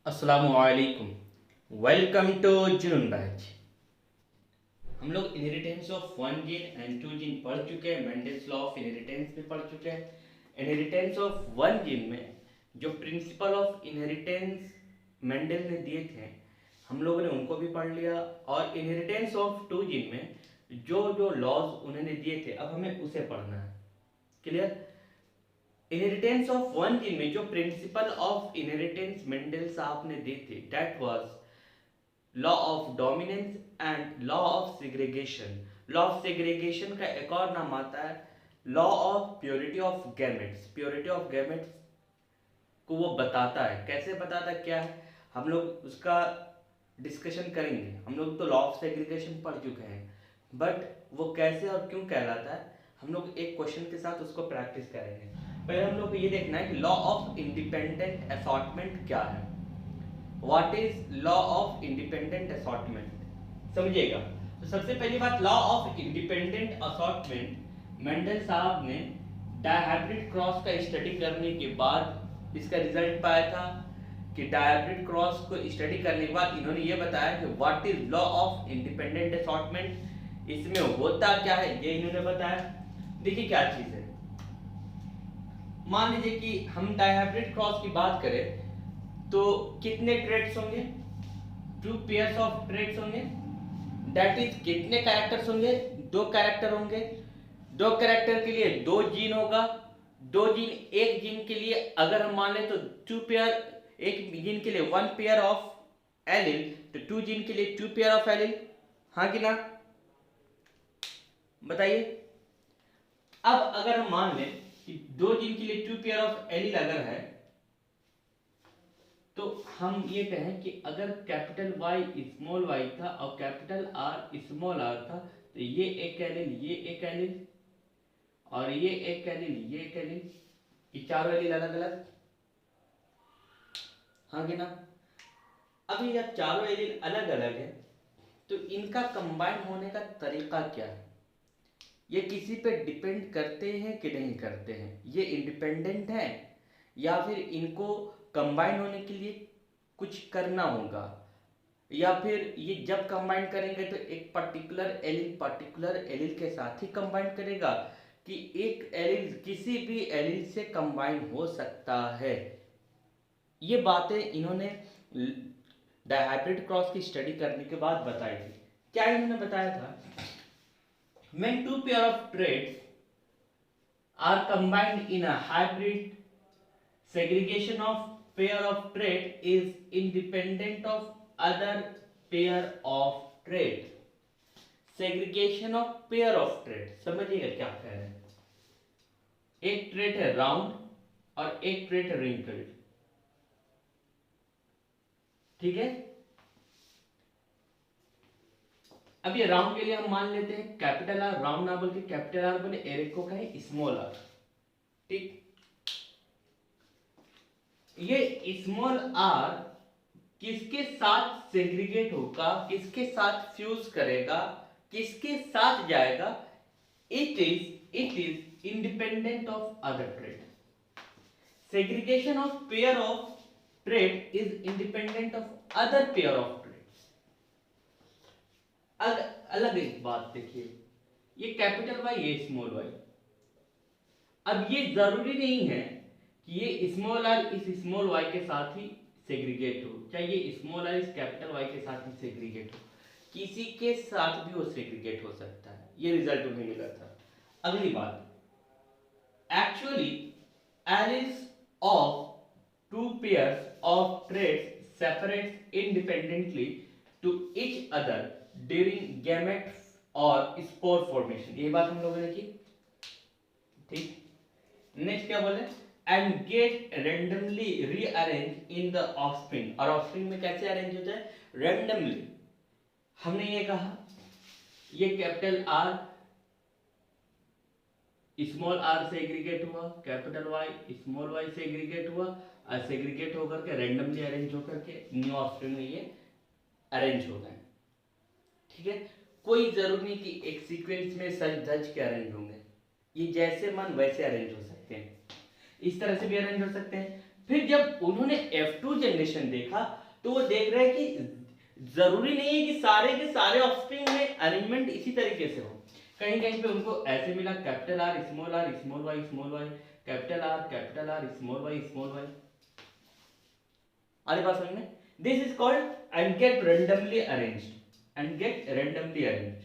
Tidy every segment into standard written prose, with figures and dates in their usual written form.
अस्सलामुअलैकुम। Welcome to Junoon batch. हम लोग inheritance of one gene and two gene पढ़ चुके हैं, मेंडल्स लॉ ऑफ इनहेरिटेंस भी पढ़ चुके हैं। इनहेरिटेंस ऑफ वन जीन में जो प्रिंसिपल ऑफ इनहेरिटेंस मेंडल ने दिए थे, हम लोगों ने उनको भी पढ़ लिया। और इनहेरिटेंस ऑफ टू जीन में जो जो लॉज उन्होंने दिए थे, अब हमें उसे पढ़ना है। Clear? Inheritance of one gene में जो प्रिंसिपल ऑफ इनहेरिटेंस मेंडल साहब ने दी थी, that was law of dominance and law of segregation. Law of segregation का एक और नाम आता है law of purity of gametes. Purity of gametes को वो बताता है। कैसे बताता है, क्या है, हम लोग उसका डिस्कशन करेंगे। हम लोग तो लॉ ऑफ सेग्रीगेशन पढ़ चुके हैं, बट वो कैसे और क्यों कहलाता है, हम लोग एक क्वेश्चन के साथ उसको प्रैक्टिस करेंगे। पहले हम लोग को ये देखना है कि लॉ ऑफ इंडिपेंडेंट असॉर्टमेंट क्या है। What is law of independent assortment, समझिएगा। तो सबसे पहली बात, law of independent assortment Mendel साहब ने डायहाइब्रिड क्रॉस का स्टडी करने के बाद इसका रिजल्ट पाया था कि डायहाइब्रिड क्रॉस को स्टडी करने के बाद इन्होंने ये बताया कि what is law of independent assortment, इसमें होता क्या है, ये इन्होंने बताया। देखिए क्या चीज है, मान लीजिए कि हम डायहाइब्रिड क्रॉस की बात करें तो कितने ट्रेड्स होंगे, टू पेयर्स ऑफ ट्रेड्स होंगे। दैट इज कितने कैरेक्टर्स होंगे, दो कैरेक्टर होंगे। दो कैरेक्टर के लिए दो जीन होगा। दो जीन, एक जीन के लिए अगर हम मान लें तो टू पेयर, एक जीन के लिए वन पेयर ऑफ एलिल, तो टू जीन के लिए टू पेयर ऑफ एलिल। हाँ कि ना, बताइए। अब अगर हम मान लें कि दो जीन के लिए टू पेयर ऑफ एलिल अगर है, तो हम ये कहें कि अगर कैपिटल Y स्मॉल y था और कैपिटल R स्मॉल r था, तो ये एक एलिल, ये एक एलिल, और ये एक एलिल, ये एक एलिल, ये चारों एलिल अलग अलग। हाँ कि ना। अब ये जब चारों एलिल अलग अलग है, तो इनका कंबाइन होने का तरीका क्या है, ये किसी पे डिपेंड करते हैं कि नहीं करते हैं, ये इंडिपेंडेंट है या फिर इनको कंबाइन होने के लिए कुछ करना होगा, या फिर ये जब कंबाइन करेंगे तो एक पर्टिकुलर एलिल के साथ ही कंबाइन करेगा, कि एक एलिल किसी भी एलिल से कंबाइन हो सकता है। ये बातें इन्होंने डायहाइब्रिड क्रॉस की स्टडी करने के बाद बताई थी। क्या इन्होंने बताया था, when two pair of traits are combined in a hybrid, segregation of pair of trait is independent of other pair of trait। Segregation of pair of trait, समझिएगा क्या कह रहे हैं। एक ट्रेट है राउंड और एक ट्रेट है रिंकल्ड, ठीक है। अब ये राउंड के लिए हम मान लेते हैं कैपिटल आर, राउंड ना बोल के कैपिटल आर बोले, एरे को कहे स्मॉल आर, ठीक। ये स्मॉल आर किसके साथ सेग्रीगेट होगा, किसके साथ फ्यूज करेगा, किसके साथ जाएगा, it is independent of other trade. Segregation of pair of trade is independent of other pair of trade. अलग एक बात देखिए, ये कैपिटल वाई, ये स्मॉल वाई। अब ये जरूरी नहीं है कि ये स्मॉल आर इस स्मॉल वाई के साथ ही सेग्रीगेट हो, चाहे ये स्मॉल आर इस कैपिटल वाई के साथ ही सेग्रीगेट हो, किसी के साथ भी वो सेग्रीगेट हो सकता है। ये रिजल्ट उन्हें मिला था। अगली बात, actually alleles of two pairs of traits separates independently to each other during gamete और स्पोर फॉर्मेशन। ये बात हम लोगों ने की, ठीक। नेक्स्ट क्या बोले, and get randomly rearrange in the offspring. और ऑफस्प्रिंग में कैसे अरेंज होता है, रेंडमली। हमने ये कहा ये कैपिटल आर स्मॉल आर से एग्रीगेट हुआ, कैपिटल वाई स्मॉल वाई से एग्रीगेट हुआ, और सेग्रीगेट होकर के रेंडमली अरेंज होकर के न्यू ऑफस्प्रिंग में ये अरेंज हो गए, ठीक है। कोई जरूरी नहीं कि एक सीक्वेंस में सच धज के अरेंज होंगे, ये जैसे मन वैसे अरेंज हो सकते हैं। इस तरह से भी अरेंज हो सकते हैं, फिर जब उन्होंने F2 जनरेशन देखा तो वो देख रहे हैं कि जरूरी नहीं है कि सारे के सारे ऑफस्प्रिंग में अरेंजमेंट इसी तरीके से हो। कहीं कहीं पे उनको ऐसे मिला capital R small Y, capital R small Y. आगे बात समझ में? This is called and get randomly arranged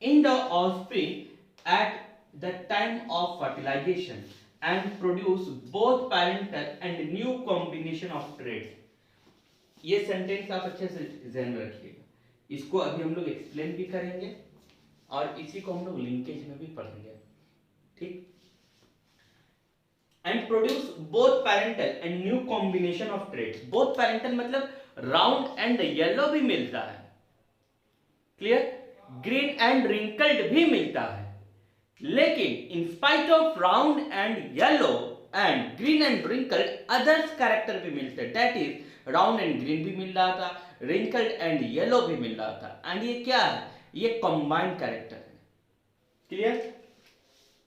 in the offspring at the time of fertilization and produce both parental and new combination of traits. ये sentence आप अच्छे से ध्यान में रखिएगा, इसको अभी हम लोग एक्सप्लेन भी करेंगे और इसी को हम लोग लिंकेज में भी पढ़ेंगे, ठीक। And produce both parental and new combination of traits. Both parental मतलब राउंड एंड येलो भी मिलता है, क्लियर, ग्रीन एंड रिंकल्ड भी मिलता है, लेकिन in spite of round and yellow and green and wrinkled others character भी मिलते हैं। That is round and green भी मिल रहा था, रिंकल्ड एंड येलो भी मिल रहा था, एंड ये क्या है, ये कंबाइंड कैरेक्टर है, क्लियर।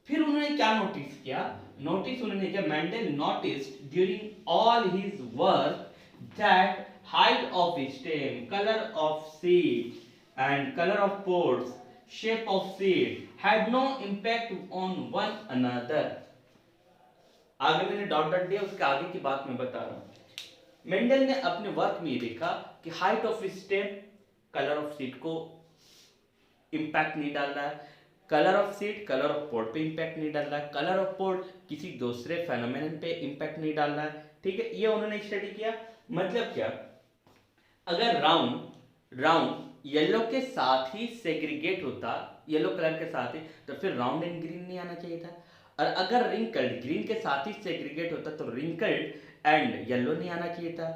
फिर उन्होंने क्या नोटिस किया, उन्होंने किया, Mendel noticed during all his work that height of stem, colour of seed and colour of pores, shape of seed had no impact on one another। आगे मैंने डॉट दिया, उसके आगे की बात मैं बता रहा हूं। मेंडल ने अपने वर्क में देखा कि height of stem colour of seed को इंपैक्ट नहीं डाल रहा है, colour of seed colour of port पे इंपैक्ट नहीं डाल रहा है, कलर ऑफ पोर्ट किसी दूसरे फेनोमेनन पे इंपैक्ट नहीं डाल रहा है, ठीक है। ये उन्होंने स्टडी किया। मतलब क्या, अगर राउंड येलो के साथ ही सेग्रीगेट होता, येलो कलर के साथ ही, तो फिर राउंड एंड ग्रीन नहीं आना चाहिए था। और अगर रिंकल्ड ग्रीन के साथ ही सेग्रीगेट होता तो रिंकल्ड एंड येलो नहीं आना चाहिए था,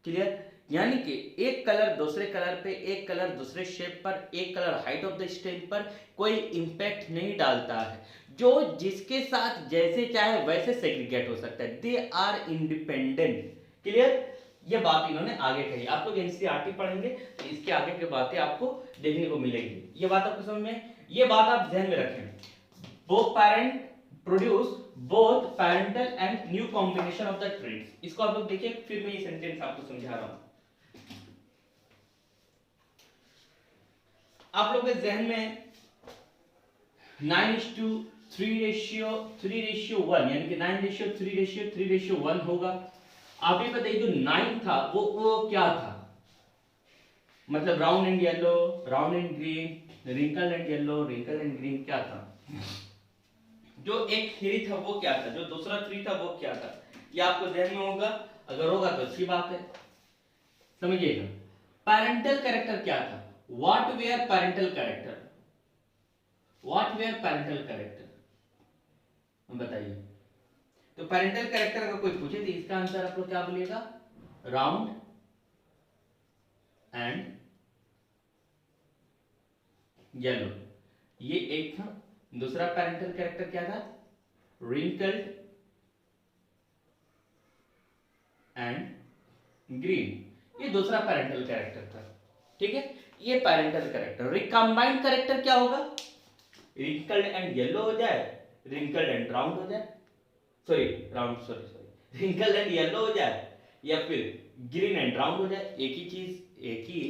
क्लियर। यानी कि एक कलर दूसरे कलर पे, एक कलर दूसरे शेप पर, एक colour height of the stem पर कोई इंपैक्ट नहीं डालता है, जो जिसके साथ जैसे चाहे वैसे सेग्रीगेट हो सकता है, दे आर इंडिपेंडेंट, क्लियर। ये बात इन्होंने आगे कही। आप लोग एनसीईआरटी पढ़ेंगे तो इसके आगे की बातें आपको देखने को मिलेंगी। ये बात आपको समझ में, ये बात आप ध्यान में रखें। Both parent produce both parental and new combination of the traits. इसको आप लोग देखिए, फिर मैं ये सेंटेंस आपको समझा रहा हूं। आप लोग के जहन में 9:3:1 यानी कि 9:3:3:1 होगा। आप ही बताइए जो 9 था वो क्या था, मतलब round and yellow, round and green, wrinkle and yellow, wrinkle and green, क्या था। जो एक 3 था वो क्या था, जो दूसरा 3 था वो क्या था, ये आपको ध्यान में होगा। अगर होगा तो अच्छी बात है, समझिएगा। पैरेंटल कैरेक्टर क्या था, what were parental character, what were parental character, बताइए। तो पैरेंटल कैरेक्टर अगर कोई पूछे तो इसका आंसर आप लोग क्या बोलिएगा, राउंड एंड येलो, ये एक था। दूसरा पैरेंटल कैरेक्टर क्या था, रिंकल्ड एंड ग्रीन, ये दूसरा पैरेंटल कैरेक्टर था, ठीक है। ये पैरेंटल कैरेक्टर। रिकंबाइंड कैरेक्टर क्या होगा, रिंकल्ड एंड येलो हो जाए, रिंकल्ड एंड राउंड हो जाए, सॉरी रिंकल एंड येलो हो जाए, या फिर ग्रीन एंड ब्राउन हो जाए। एक ही चीज, एक ही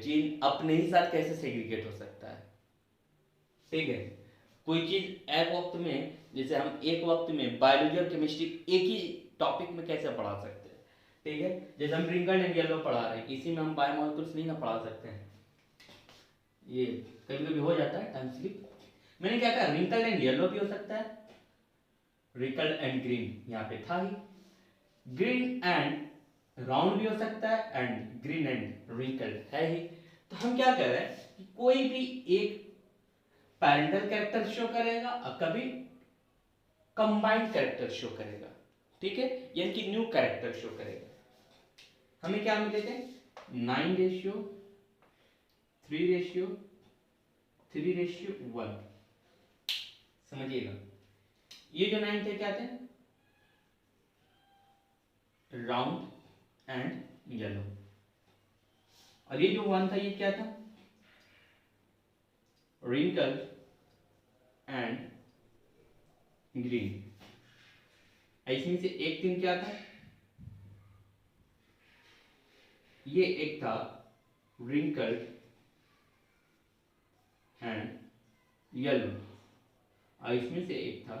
जीन अपने ही साथ कैसे सेग्रीगेट हो सकता है, ठीक है। कोई चीज एक वक्त में, जैसे हम एक वक्त में बायोलॉजी और केमिस्ट्री एक ही टॉपिक में कैसे पढ़ा सकते हैं, ठीक है। जैसे हम रिंकल एंड येलो पढ़ा रहे हैं, इसी में हम बायोमोलिक्यूल्स नहीं ना पढ़ा सकते हैं, ये कभी कभी हो जाता है टाइम स्लिप। मैंने क्या कहा, रिंकल एंड येलो भी हो सकता है, रिंकल एंड ग्रीन यहाँ पे था ही, ग्रीन एंड राउंड भी हो सकता है, एंड ग्रीन एंड रिंकल है ही। तो हम क्या कर रहे हैं कि कोई भी एक पैरेंटल कैरेक्टर शो करेगा और कभी कंबाइंड कैरेक्टर शो करेगा, ठीक है, यानी कि न्यू कैरेक्टर शो करेगा। हमें क्या मिले थे, 9:3:1, समझिएगा। ये जो 9 थे क्या थे, राउंड एंड येलो, और ये जो 1 था ये क्या था, रिंकल एंड ग्रीन। इसमें से एक 3 क्या था, ये एक था wrinkled एंड येलो, और इसमें से एक था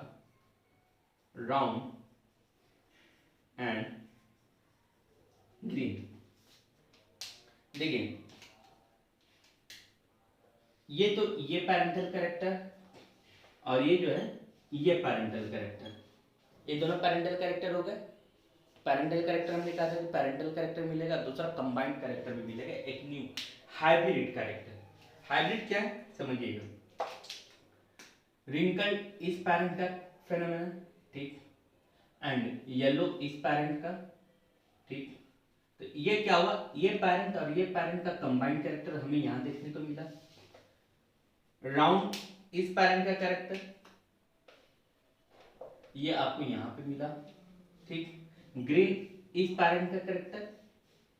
राउंड एंड ग्रीन। देखिए ये पैरेंटल कैरेक्टर और ये जो है ये पैरेंटल कैरेक्टर, ये दोनों पैरेंटल कैरेक्टर हो गए। पैरेंटल कैरेक्टर हमने कहा था कि पैरेंटल कैरेक्टर मिलेगा, दूसरा कंबाइंड कैरेक्टर भी मिलेगा, एक न्यू हाइब्रिड कैरेक्टर। हाइब्रिड क्या है समझिएगा। रिंकल्ड इस पैरेंट का फेनोमेनन, ठीक, एंड येलो इस पैरेंट का, ठीक। तो ये क्या हुआ, ये पैरेंट और ये पैरेंट का कंबाइंड कैरेक्टर हमें यहां देखने को मिला। राउंड इस पैरेंट का कैरेक्टर ये आपको यहां पे मिला, ठीक। ग्रीन इस पैरेंट का कैरेक्टर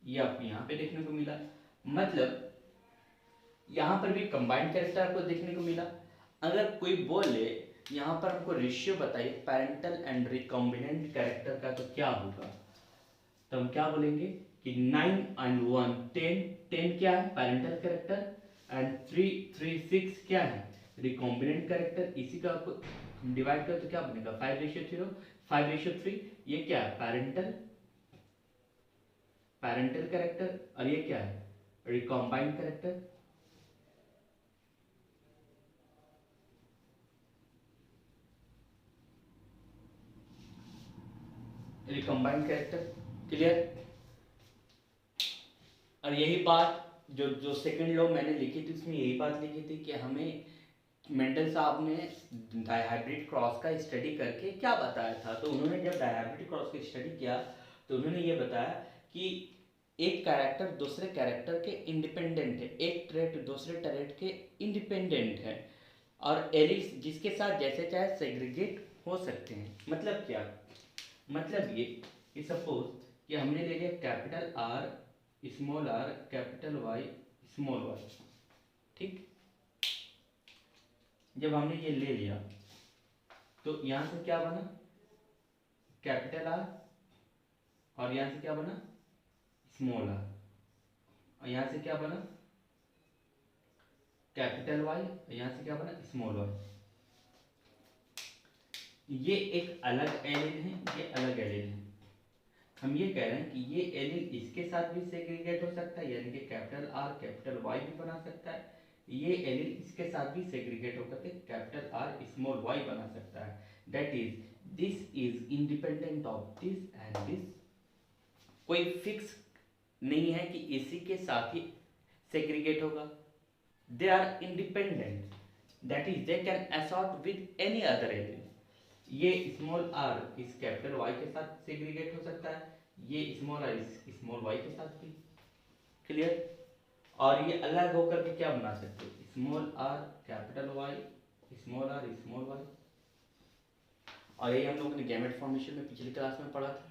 ये आपको यहां पे देखने को मिला। मतलब यहां पर भी कंबाइंड कैरेक्टर आपको देखने को मिला। अगर कोई बोले यहां पर हमको रेशियो बताइए पैरेंटल एंड रिकॉम्बिनेंट कैरेक्टर का, तो क्या होगा, तो हम क्या बोलेंगे कि 9 and 1 10, 10 क्या है पैरेंटल कैरेक्टर, एंड 3 3 6 क्या है रिकॉम्बिनेंट कैरेक्टर। इसी का आपको डिवाइड करें तो क्या बनेगा 5:0, 5:3। ये क्या है पैरेंटल कैरेक्टर, और ये क्या है recombined character. Recombined character, clear. और यही बात जो जो सेकंड लॉ मैंने लिखी थी उसमें यही बात लिखी थी कि हमें मेंडल साहब ने डायहाइब्रिड क्रॉस का स्टडी करके क्या बताया था। तो उन्होंने जब डायहाइब्रिड क्रॉस का स्टडी किया तो उन्होंने ये बताया कि एक कैरेक्टर दूसरे कैरेक्टर के इंडिपेंडेंट है, एक ट्रेट दूसरे ट्रेट के इंडिपेंडेंट है, और एलिस जिसके साथ जैसे चाहे सेग्रीगेट हो सकते हैं। मतलब क्या, मतलब ये कि सपोज कि हमने ले लिया capital R small R capital Y small Y, ठीक। जब हमने ये ले लिया तो यहां से क्या बना कैपिटल आर, और यहां से क्या बना स्मॉल आर, और यहां से क्या बना कैपिटल वाई, और यहां से क्या बना स्मॉल वाई। ये एक अलग एलिल है, ये अलग एलिल है। हम ये कह रहे हैं कि ये एलिल इसके साथ भी सेग्रीगेट हो सकता है, यानी कि कैपिटल आर कैपिटल वाई भी बना सकता है। ये एलिल इसके साथ भी सेग्रीगेट होकर के कैपिटल आर स्मॉल वाई बना सकता है। That is this is independent of this and this. कोई फिक्स नहीं है कि इसी के साथ ही सेग्रीगेट होगा। They are independent, that is they can assort with any other allele. ये स्मॉल आर इस कैपिटल वाई के साथ सेग्रीगेट हो सकता है, ये स्मॉल आर इस स्मॉल वाई के साथ भी, क्लियर। और ये अलग होकर के क्या बना सकते हो small R capital Y small R small Y. और ये हम लोग ने गैमेट फॉर्मेशन में पिछली क्लास में पढ़ा था।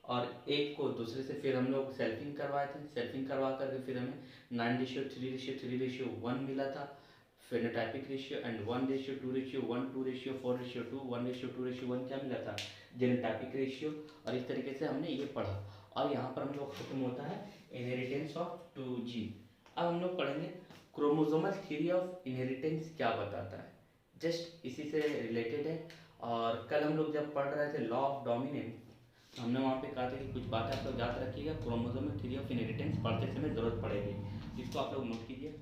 और एक को दूसरे से फिर हम लोग सेल्फिंग करवाए थे, सेल्फिंग करवा करके फिर हमें 9:3:3:1 मिला था फेनोटाइपिक रेशियो, एंड 1:2:1 2:4:2 1:2:1 क्या मिला था जेनोटाइपिक रेशियो। और इस तरीके से हमने ये पढ़ा। और यहाँ पर हम लोग खत्म होता है इनहेरिटेंस ऑफ 2 जीन। अब हम लोग पढ़ेंगे क्रोमोसोमल थ्योरी ऑफ इनहेरिटेंस क्या बताता है, जस्ट इसी से रिलेटेड है। और कल हम लोग जब पढ़ रहे थे लॉ ऑफ डोमिनेंस, हमने वहाँ पे कहा था कि कुछ बातें आप लोग याद रखिएगा, क्रोमोसोमल थ्योरी ऑफ इनहेरिटेंस पढ़ते समय जरूरत पड़ेगी, इसको आप लोग नोट कीजिए।